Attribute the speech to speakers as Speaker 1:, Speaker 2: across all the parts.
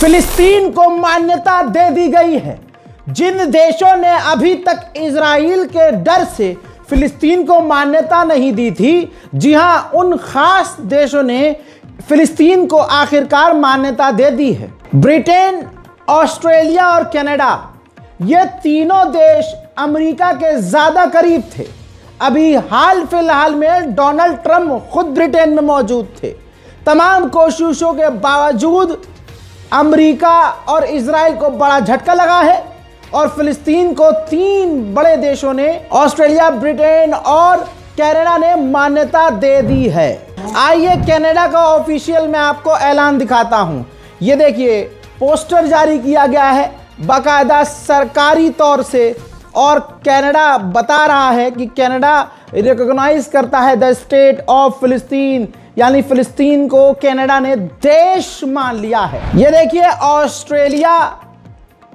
Speaker 1: फिलिस्तीन को मान्यता दे दी गई है। जिन देशों ने अभी तक इजराइल के डर से फिलिस्तीन को मान्यता नहीं दी थी, जी हां, उन खास देशों ने फिलिस्तीन को आखिरकार मान्यता दे दी है। ब्रिटेन, ऑस्ट्रेलिया और कनाडा, ये तीनों देश अमेरिका के ज्यादा करीब थे। अभी हाल फिलहाल में डोनाल्ड ट्रंप खुद ब्रिटेन में मौजूद थे। तमाम कोशिशों के बावजूद अमेरिका और इजराइल को बड़ा झटका लगा है और फिलिस्तीन को तीन बड़े देशों ने, ऑस्ट्रेलिया, ब्रिटेन और कनाडा ने मान्यता दे दी है। आइए कनाडा का ऑफिशियल मैं आपको ऐलान दिखाता हूं। ये देखिए, पोस्टर जारी किया गया है बाकायदा सरकारी तौर से और कनाडा बता रहा है कि कनाडा रिकॉग्नाइज करता है द स्टेट ऑफ फिलिस्तीन, यानी फिलिस्तीन को कनाडा ने देश मान लिया है। ये देखिए, ऑस्ट्रेलिया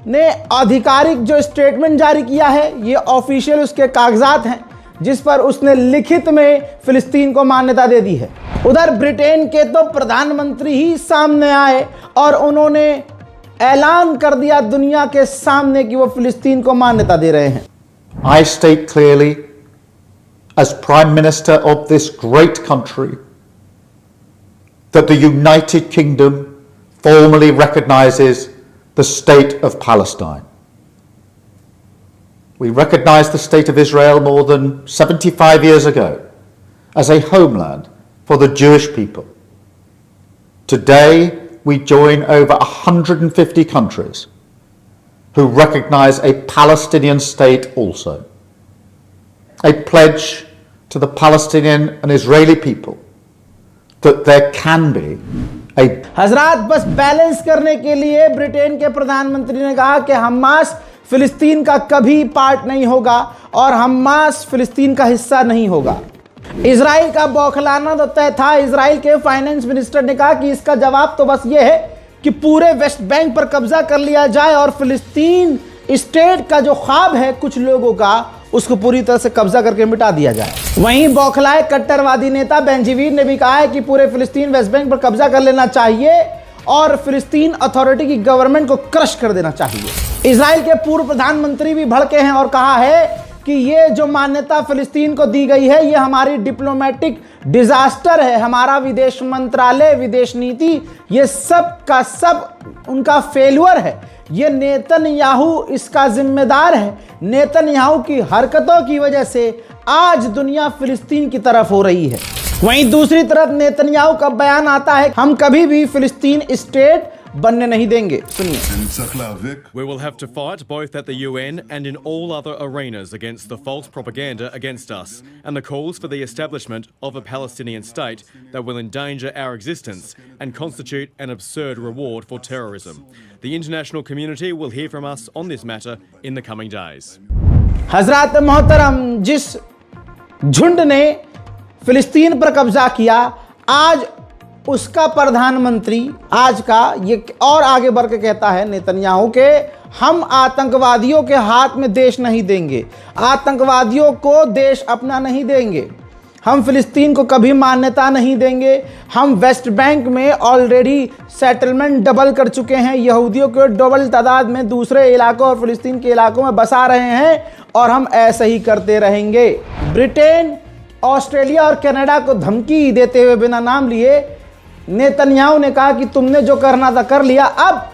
Speaker 1: ने आधिकारिक जो स्टेटमेंट जारी किया है, ये ऑफिशियल उसके कागजात हैं जिस पर उसने लिखित में फिलिस्तीन को मान्यता दे दी है। उधर ब्रिटेन के तो प्रधानमंत्री ही सामने आए और उन्होंने ऐलान कर दिया दुनिया के सामने कि वो फिलिस्तीन को मान्यता दे रहे हैं।
Speaker 2: I state clearly, as Prime Minister of this great country, that the United Kingdom formally recognizes the state of Palestine. We recognized the state of Israel more than 75 years ago as a homeland for the Jewish people. Today, we join over 150 countries who recognize a Palestinian state also. A pledge to the Palestinian and Israeli people that there can be a...
Speaker 1: हजरात, बस balance करने के लिए Britain के प्रधानमंत्री ने कहा कि हमास फिलिस्तीन का कभी पार्ट नहीं होगा और हमास फिलिस्तीन का हिस्सा नहीं होगा। इजराइल का बौखलाना तो तय था। इजराइल के फाइनेंस मिनिस्टर ने कहा कि इसका जवाब तो बस ये है कि पूरे वेस्ट बैंक पर कब्जा कर लिया जाए और फिलिस्तीन स्टेट का जो ख्वाब है कुछ लोगों का, उसको पूरी तरह से कब्जा करके मिटा दिया जाए। वहीं बौखलाए कट्टरवादी नेता बेंजीवीर ने भी कहा है कि पूरे फिलिस्तीन वेस्ट बैंक पर कब्जा कर लेना चाहिए और फिलिस्तीन अथॉरिटी की गवर्नमेंट को क्रश कर देना चाहिए। इजराइल के पूर्व प्रधानमंत्री भी भड़के हैं और कहा है कि ये जो मान्यता फिलिस्तीन को दी गई है, ये हमारी डिप्लोमेटिक डिजास्टर है। हमारा विदेश मंत्रालय, विदेश नीति, ये सब का सब उनका फेल्यूर है। ये नेतन्याहू इसका जिम्मेदार है। नेतन्याहू की हरकतों की वजह से आज दुनिया फिलिस्तीन की तरफ हो रही है। वहीं दूसरी तरफ नेतन्याहू का बयान आता है, हम कभी भी फिलिस्तीन स्टेट बनने नहीं देंगे। सुनिए।
Speaker 3: We will have to fight both at the UN and in all other arenas against the false propaganda against us and the calls for the establishment of a Palestinian state that will endanger our existence and constitute an absurd reward for terrorism. The international community will hear from us on this matter in the coming days.
Speaker 1: हजरात मोहतरम, जिस झुंड ने फिलिस्तीन पर कब्जा किया, आज उसका प्रधानमंत्री आज का ये और आगे बढ़ के कहता है नेतन्याहू के, हम आतंकवादियों के हाथ में देश नहीं देंगे, आतंकवादियों को देश अपना नहीं देंगे, हम फिलिस्तीन को कभी मान्यता नहीं देंगे। हम वेस्ट बैंक में ऑलरेडी सेटलमेंट डबल कर चुके हैं, यहूदियों को डबल तादाद में दूसरे इलाकों और फिलिस्तीन के इलाकों में बसा रहे हैं और हम ऐसे ही करते रहेंगे। ब्रिटेन, ऑस्ट्रेलिया और कनाडा को धमकी देते हुए बिना नाम लिए नेतन्याहू ने कहा कि तुमने जो करना था कर लिया, अब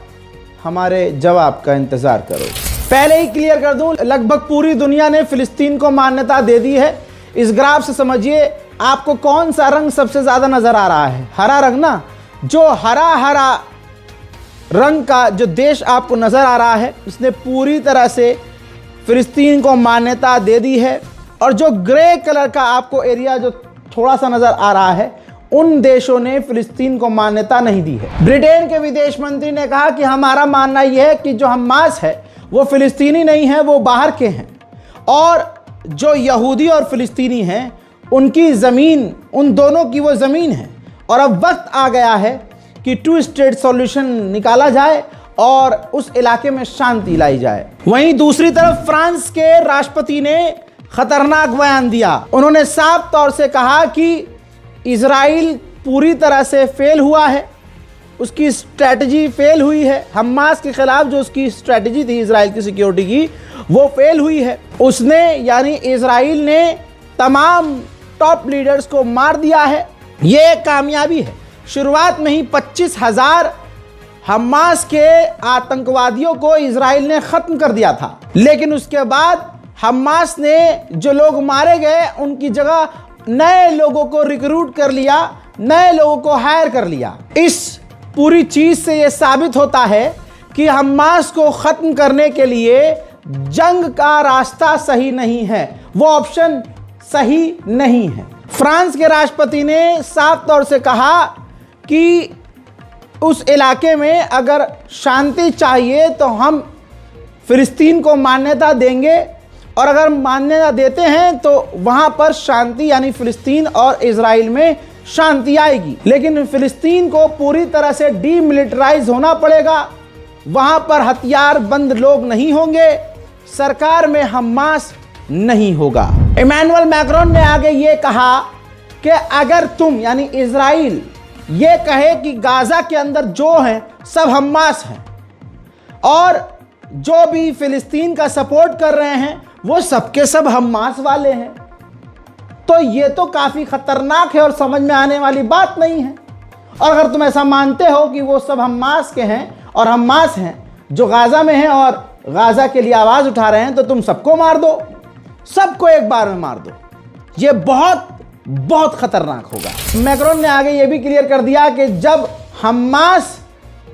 Speaker 1: हमारे जवाब का इंतजार करो। पहले ही क्लियर कर दूं, लगभग पूरी दुनिया ने फिलिस्तीन को मान्यता दे दी है। इस ग्राफ से समझिए आपको कौन सा रंग सबसे ज्यादा नजर आ रहा है। हरा रंग ना, जो हरा रंग का जो देश आपको नजर आ रहा है, इसने पूरी तरह से फिलिस्तीन को मान्यता दे दी है। और जो ग्रे कलर का आपको एरिया जो थोड़ा सा नजर आ रहा है, उन देशों ने फिलिस्तीन को मान्यता नहीं दी है। ब्रिटेन के विदेश मंत्री ने कहा कि हमारा मानना यह है कि जो हमास है वो फिलिस्तीनी नहीं है, वो बाहर के हैं, और जो यहूदी और फिलिस्तीनी हैं उनकी ज़मीन, उन दोनों की वो ज़मीन है। और अब वक्त आ गया है कि 2 स्टेट सॉल्यूशन निकाला जाए और उस इलाके में शांति लाई जाए। वहीं दूसरी तरफ फ्रांस के राष्ट्रपति ने खतरनाक बयान दिया। उन्होंने साफ तौर से कहा कि इजराइल पूरी तरह से फेल हुआ है उसकी स्ट्रैटेजी फेल हुई है। हमास के खिलाफ जो उसकी स्ट्रैटेजी थी इजराइल की सिक्योरिटी की, वो फेल हुई है। उसने यानी इजराइल ने तमाम टॉप लीडर्स को मार दिया है। ये एक कामयाबी है। शुरुआत में ही 25,000 हमास के आतंकवादियों को इजराइल ने खत्म कर दिया था, लेकिन उसके बाद हमास ने जो लोग मारे गए उनकी जगह नए लोगों को रिक्रूट कर लिया, नए लोगों को हायर कर लिया। इस पूरी चीज से यह साबित होता है कि हमास को खत्म करने के लिए जंग का रास्ता सही नहीं है, वो ऑप्शन सही नहीं है। फ्रांस के राष्ट्रपति ने साफ तौर से कहा कि उस इलाके में अगर शांति चाहिए तो हम फिलिस्तीन को मान्यता देंगे, और अगर मान्यता देते हैं तो वहां पर शांति यानी फिलिस्तीन और इजराइल में शांति आएगी। लेकिन फिलिस्तीन को पूरी तरह से डीमिलिटराइज होना पड़ेगा, वहां पर हथियार बंद लोग नहीं होंगे, सरकार में हमास नहीं होगा। इमैनुअल मैक्रोन ने आगे ये कहा कि अगर तुम यानी इजराइल ये कहे कि गाजा के अंदर जो हैं सब हमास हैं और जो भी फिलिस्तीन का सपोर्ट कर रहे हैं वो सबके सब हमास वाले हैं, तो ये तो काफी खतरनाक है और समझ में आने वाली बात नहीं है। और अगर तुम ऐसा मानते हो कि वो सब हमास के हैं और हमास हैं जो गाजा में हैं और गाजा के लिए आवाज उठा रहे हैं, तो तुम सबको मार दो, सबको एक बार में मार दो। ये बहुत बहुत खतरनाक होगा। मैक्रोन ने आगे ये भी क्लियर कर दिया कि जब हमास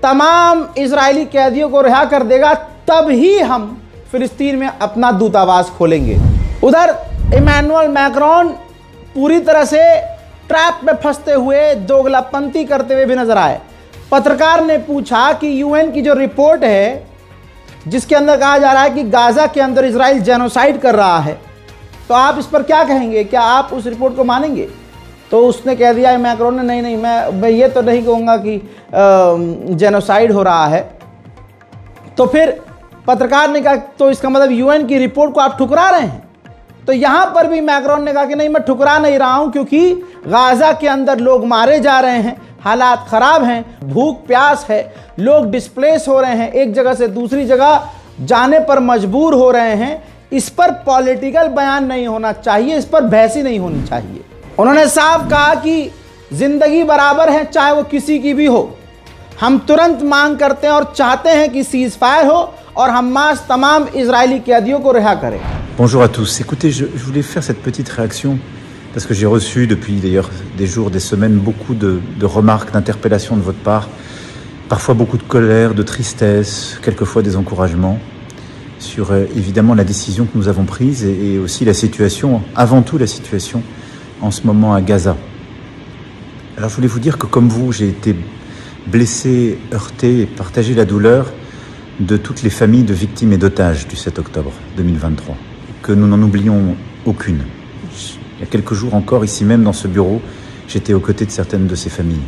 Speaker 1: तमाम इजरायली कैदियों को रिहा कर देगा तब ही हम फिलिस्तीन में अपना दूतावास खोलेंगे। उधर इमैनुअल मैक्रोन पूरी तरह से ट्रैप में फंसते हुए दोगलापंती करते हुए भी नजर आए। पत्रकार ने पूछा कि यूएन की जो रिपोर्ट है जिसके अंदर कहा जा रहा है कि गाजा के अंदर इजराइल जेनोसाइड कर रहा है, तो आप इस पर क्या कहेंगे, क्या आप उस रिपोर्ट को मानेंगे? तो उसने कह दिया मैक्रोन ने, नहीं मैं ये तो नहीं कहूँगा कि जेनोसाइड हो रहा है। तो फिर पत्रकार ने कहा तो इसका मतलब यूएन की रिपोर्ट को आप ठुकरा रहे हैं? तो यहाँ पर भी मैक्रोन ने कहा कि नहीं, मैं ठुकरा नहीं रहा हूँ, क्योंकि गाजा के अंदर लोग मारे जा रहे हैं, हालात ख़राब हैं, भूख प्यास है, लोग डिस्प्लेस हो रहे हैं, एक जगह से दूसरी जगह जाने पर मजबूर हो रहे हैं। इस पर पॉलिटिकल बयान नहीं होना चाहिए, इस पर बहस ही नहीं होनी चाहिए। उन्होंने साफ कहा कि जिंदगी बराबर है चाहे वो किसी की भी हो, हम तुरंत मांग करते हैं और चाहते हैं कि सीज फायर हो और हमास तमाम इजरायली कैदियों को रिहा करे।
Speaker 4: Bonjour à tous. Écoutez, je voulais faire cette petite réaction parce que j'ai reçu depuis d'ailleurs des jours, des semaines, beaucoup de remarques, d'interpellations de votre part, parfois beaucoup de colère, de tristesse, quelquefois des encouragements sur évidemment la décision que nous avons prise et aussi la situation, avant tout la situation en ce moment à Gaza. Alors je voulais vous dire que comme vous, j'ai été blessé, heurté et partagé la douleur de toutes les familles de victimes et d'otages du 7 octobre 2023. Que nous n'en oublions aucune. Il y a quelques jours encore, ici même dans ce bureau, j'étais aux côtés de certaines de ces familles.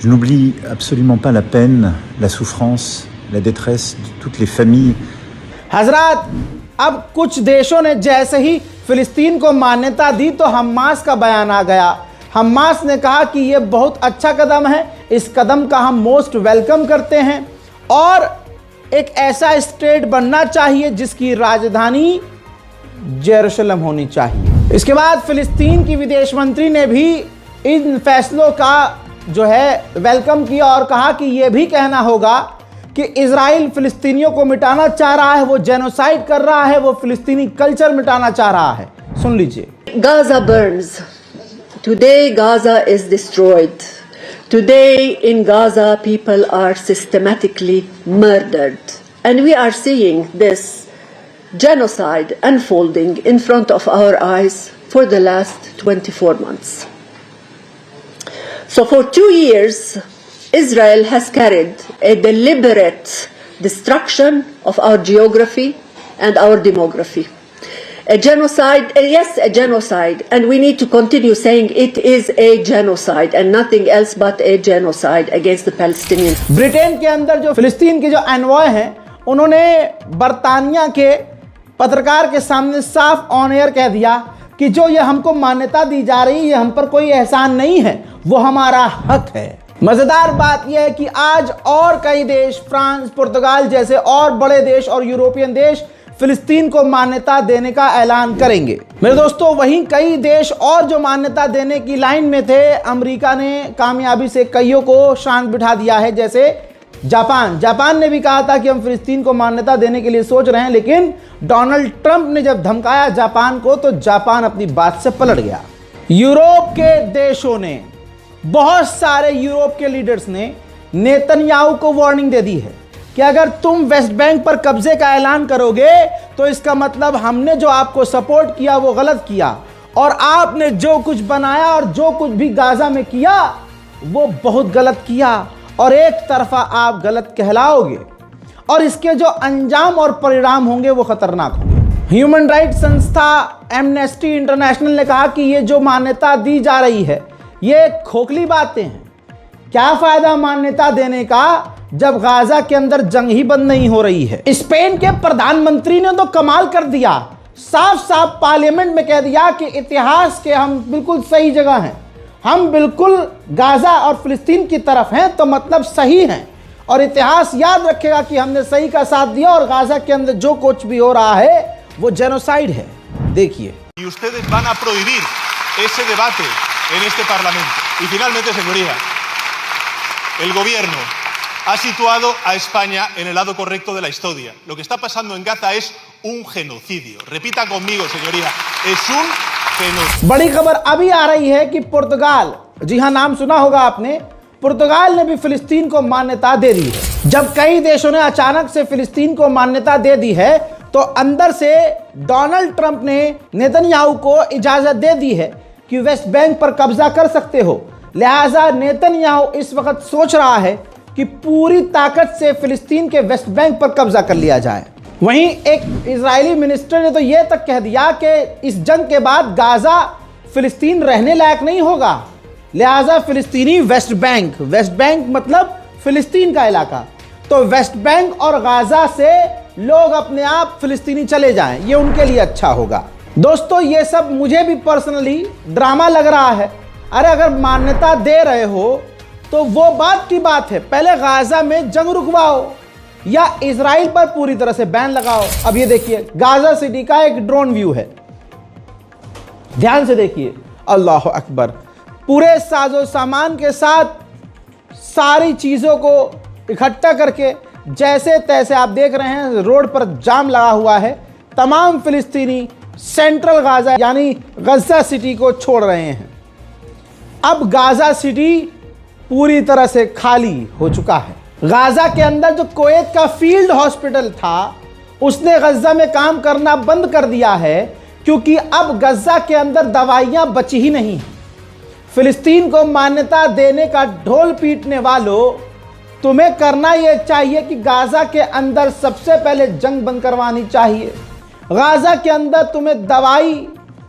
Speaker 4: Je n'oublie absolument pas la peine, la souffrance, la détresse de toutes les familles.
Speaker 1: हजरात, अब कुछ देशों ने जैसे ही फिलिस्तीन को मान्यता दी तो हमास का बयान आ गया। हमास ने कहा कि यह बहुत अच्छा कदम है, इस कदम का हम मोस्ट वेलकम करते हैं और एक ऐसा स्टेट बनना चाहिए जिसकी राजधानी जेरूशलम होनी चाहिए। इसके बाद फिलिस्तीन की विदेश मंत्री ने भी इन फैसलों का जो है वेलकम किया और कहा कि यह भी कहना होगा कि इजराइल फिलिस्तीनियों को मिटाना चाह रहा है, वो जेनोसाइड कर रहा है, वो फिलिस्तीनी कल्चर मिटाना चाह रहा है। सुन लीजिए।
Speaker 5: Gaza burns. Today Gaza is destroyed. Today in Gaza people are systematically murdered. And we are seeing this genocide unfolding in front of our eyes for the last 24 months. So for 2 years, Israel has carried a deliberate destruction of our geography and our demography. A genocide, yes, a genocide, and we need to continue saying it is a genocide and nothing else but a genocide against the Palestinians.
Speaker 1: Britain के अंदर जो फिलिस्तीन के जो envoy हैं, उन्होंने बरतानिया के पत्रकार के सामने साफ ऑन एयर कह दिया कि जो ये हमको मान्यता दी जा रही है, ये हम पर कोई एहसान नहीं है, वो हमारा हक है। मजेदार बात यह है कि आज और कई देश, फ्रांस, पुर्तगाल जैसे और बड़े देश और यूरोपियन देश फिलिस्तीन को मान्यता देने का ऐलान करेंगे। मेरे दोस्तों, वहीं कई देश और जो मान्यता देने की लाइन में थे, अमेरिका ने कामयाबी से कईयों को शांत बिठा दिया है, जैसे जापान ने भी कहा था कि हम फिलिस्तीन को मान्यता देने के लिए सोच रहे हैं, लेकिन डोनाल्ड ट्रंप ने जब धमकाया जापान को तो जापान अपनी बात से पलट गया। यूरोप के देशों ने, बहुत सारे यूरोप के लीडर्स ने नेतन्याहू को वार्निंग दे दी है कि अगर तुम वेस्ट बैंक पर कब्जे का ऐलान करोगे तो इसका मतलब हमने जो आपको सपोर्ट किया वो गलत किया, और आपने जो कुछ बनाया और जो कुछ भी गाजा में किया वो बहुत गलत किया, और एक तरफा आप गलत कहलाओगे और इसके जो अंजाम और परिणाम होंगे वो खतरनाक होंगे। ह्यूमन राइट्स संस्था एमनेस्टी इंटरनेशनल ने कहा कि ये जो मान्यता दी जा रही है ये खोखली बातें हैं। क्या फायदा मान्यता देने का जब गाजा के अंदर जंग ही बंद नहीं हो रही है। स्पेन के प्रधानमंत्री ने तो कमाल कर दिया, साफ साफ पार्लियामेंट में कह दिया कि इतिहास के हम बिल्कुल सही जगह हैं, हम बिल्कुल गाजा और फिलिस्तीन की तरफ हैं, तो मतलब सही हैं, और इतिहास याद रखेगा कि हमने सही का साथ दिया और गाजा के अंदर जो कुछ भी हो रहा है वो जेनोसाइड है। देखिए,
Speaker 6: y ustedes van a prohibir ese debate en este Parlamento. Y finalmente, señoría, el gobierno ha situado a España en el lado correcto de la historia. Lo que está pasando en Gaza es un genocidio. Repita conmigo, señoría, es un genocidio.
Speaker 1: बड़ी खबर अभी आ रही है कि पुर्तगाल, जी हां, नाम सुना होगा आपने, पुर्तगाल ने भी फिलिस्तीन को मान्यता दे दी है। जब कई देशों ने अचानक से फिलिस्तीन को मान्यता दे दी है तो अंदर से डोनाल्ड ट्रंप ने नेतन्याहू को इजाजत दे दी है कि वेस्ट बैंक पर कब्जा कर सकते हो। लिहाजा नेतन्याहू इस वक्त सोच रहा है कि पूरी ताकत से फिलिस्तीन के वेस्ट बैंक पर कब्जा कर लिया जाए। वहीं एक इजरायली मिनिस्टर ने तो यह तक कह दिया कि इस जंग के बाद गाजा फिलिस्तीन रहने लायक नहीं होगा, लिहाजा फिलिस्तीनी वेस्ट बैंक मतलब फिलिस्तीन का इलाका, तो वेस्ट बैंक और गाजा से लोग अपने आप फिलिस्तीनी चले जाएं, ये उनके लिए अच्छा होगा। दोस्तों, ये सब मुझे भी पर्सनली ड्रामा लग रहा है। अरे अगर मान्यता दे रहे हो तो वो बात की बात है, पहले गाजा में जंग रुकवाओ या इजराइल पर पूरी तरह से बैन लगाओ। अब ये देखिए, गाजा सिटी का एक ड्रोन व्यू है, ध्यान से देखिए, अल्लाह अकबर, पूरे साजो सामान के साथ सारी चीजों को इकट्ठा करके जैसे तैसे आप देख रहे हैं रोड पर जाम लगा हुआ है। तमाम फिलिस्तीनी सेंट्रल गाजा यानी गजा सिटी को छोड़ रहे हैं। अब गाजा सिटी पूरी तरह से खाली हो चुका है। गाजा के अंदर जो कुवैत का फील्ड हॉस्पिटल था उसने गजा में काम करना बंद कर दिया है, क्योंकि अब गजा के अंदर दवाइयां बची ही नहीं। फिलिस्तीन को मान्यता देने का ढोल पीटने वालों, तुम्हें करना यह चाहिए कि गाजा के अंदर सबसे पहले जंग बंद करवानी चाहिए। गाजा के अंदर तुम्हें दवाई,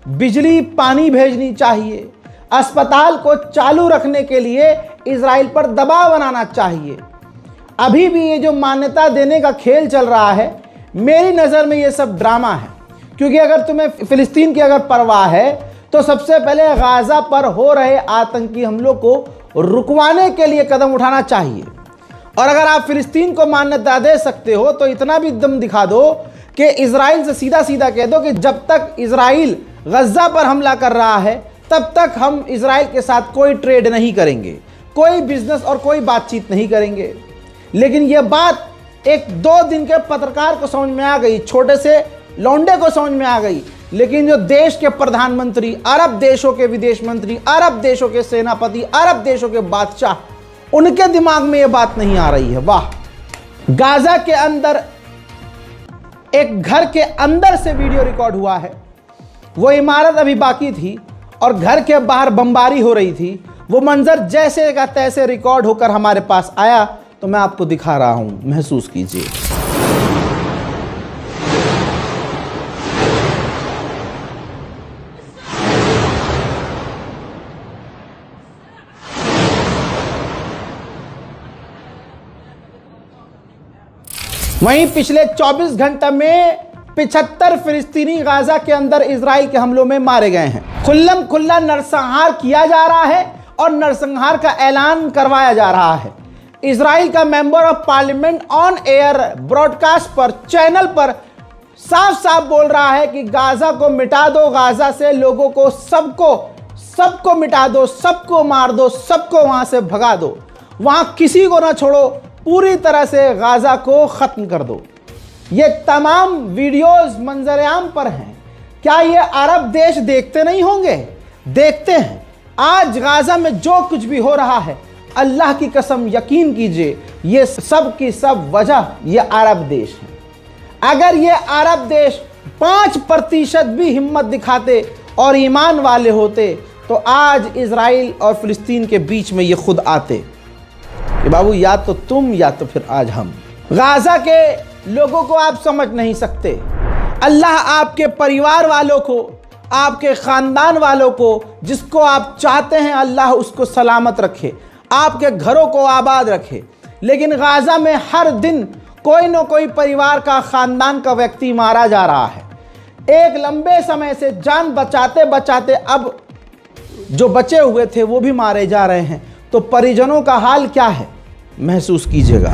Speaker 1: बिजली, पानी भेजनी चाहिए। अस्पताल को चालू रखने के लिए इजराइल पर दबाव बनाना चाहिए। अभी भी ये जो मान्यता देने का खेल चल रहा है, मेरी नज़र में ये सब ड्रामा है, क्योंकि अगर तुम्हें फिलिस्तीन की अगर परवाह है तो सबसे पहले गाजा पर हो रहे आतंकी हमलों को रुकवाने के लिए कदम उठाना चाहिए। और अगर आप फिलिस्तीन को मान्यता दे सकते हो तो इतना भी दम दिखा दो कि इजराइल से सीधा सीधा कह दो कि जब तक इजराइल गजा पर हमला कर रहा है तब तक हम इजराइल के साथ कोई ट्रेड नहीं करेंगे, कोई बिजनेस और कोई बातचीत नहीं करेंगे। लेकिन यह बात एक दो दिन के पत्रकार को समझ में आ गई, छोटे से लौंडे को समझ में आ गई, लेकिन जो देश के प्रधानमंत्री, अरब देशों के विदेश मंत्री, अरब देशों के सेनापति, अरब देशों के बादशाह, उनके दिमाग में यह बात नहीं आ रही है। वाह! गाजा के अंदर एक घर के अंदर से वीडियो रिकॉर्ड हुआ है। वो इमारत अभी बाकी थी और घर के बाहर बमबारी हो रही थी। वो मंजर जैसे का तैसे रिकॉर्ड होकर हमारे पास आया तो मैं आपको दिखा रहा हूं, महसूस कीजिए। वहीं पिछले 24 घंटे में 75 फिलिस्तीनी गाजा के अंदर इजराइल के हमलों में मारे गए हैं। खुल्ला नरसंहार किया जा रहा है और नरसंहार का ऐलान करवाया जा रहा है। इजराइल का member of parliament on air broadcast पर चैनल पर साफ साफ बोल रहा है कि गाजा को मिटा दो, गाजा से लोगों को सबको मिटा दो, सबको मार दो, सबको वहां से भगा दो, वहां किसी को ना छोड़ो, पूरी तरह से गाजा को खत्म कर दो। ये तमाम वीडियोस मंजरेआम पर हैं। क्या ये अरब देश देखते नहीं होंगे? देखते हैं। आज गाजा में जो कुछ भी हो रहा है, अल्लाह की कसम यकीन कीजिए, ये सब की सब वजह ये अरब देश है। अगर ये अरब देश 5% भी हिम्मत दिखाते और ईमान वाले होते तो आज इजराइल और फिलिस्तीन के बीच में ये खुद आते कि बाबू या तो तुम या तो फिर आज हम। गाजा के लोगों को आप समझ नहीं सकते। अल्लाह आपके परिवार वालों को, आपके ख़ानदान वालों को, जिसको आप चाहते हैं, अल्लाह उसको सलामत रखे, आपके घरों को आबाद रखे। लेकिन गाजा में हर दिन कोई न कोई परिवार का, ख़ानदान का व्यक्ति मारा जा रहा है। एक लंबे समय से जान बचाते बचाते अब जो बचे हुए थे वो भी मारे जा रहे हैं। तो परिजनों का हाल क्या है महसूस कीजिएगा।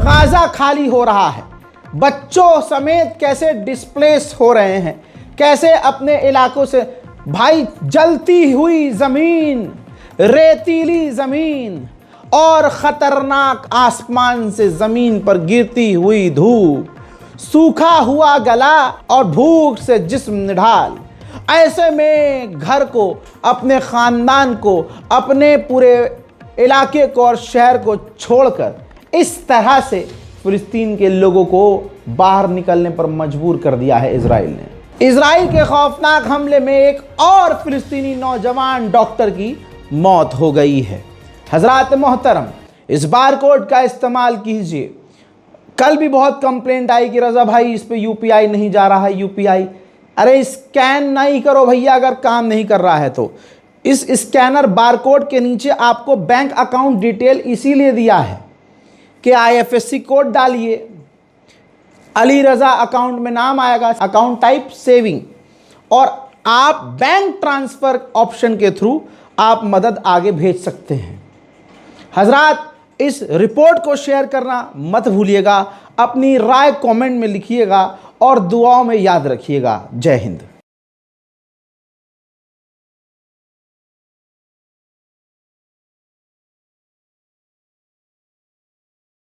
Speaker 1: गाजा खाली हो रहा है। बच्चों समेत कैसे डिस्प्लेस हो रहे हैं, कैसे अपने इलाकों से। भाई जलती हुई जमीन, रेतीली जमीन और खतरनाक आसमान से जमीन पर गिरती हुई धूप, सूखा हुआ गला और भूख से जिस्म निढाल। ऐसे में घर को, अपने खानदान को, अपने पूरे इलाके को और शहर को छोड़कर इस तरह से फिलिस्तीन के लोगों को बाहर निकलने पर मजबूर कर दिया है इजराइल ने। इजराइल के खौफनाक हमले में एक और फिलिस्तीनी नौजवान डॉक्टर की मौत हो गई है। हजरात मोहतरम, इस बारकोड का इस्तेमाल कीजिए। कल भी बहुत कंप्लेंट आई कि रज़ा भाई इस पे यूपीआई नहीं जा रहा है, यूपीआई। अरे स्कैन नहीं करो भैया, अगर काम नहीं कर रहा है तो। इस स्कैनर बारकोड के नीचे आपको बैंक अकाउंट डिटेल इसीलिए दिया है कि IFSC कोड डालिए, अली रज़ा अकाउंट में नाम आएगा, अकाउंट टाइप सेविंग, और आप बैंक ट्रांसफ़र ऑप्शन के थ्रू आप मदद आगे भेज सकते हैं। हजरात, इस रिपोर्ट को शेयर करना मत भूलिएगा, अपनी राय कमेंट में लिखिएगा और दुआओं में याद रखिएगा। जय हिंद।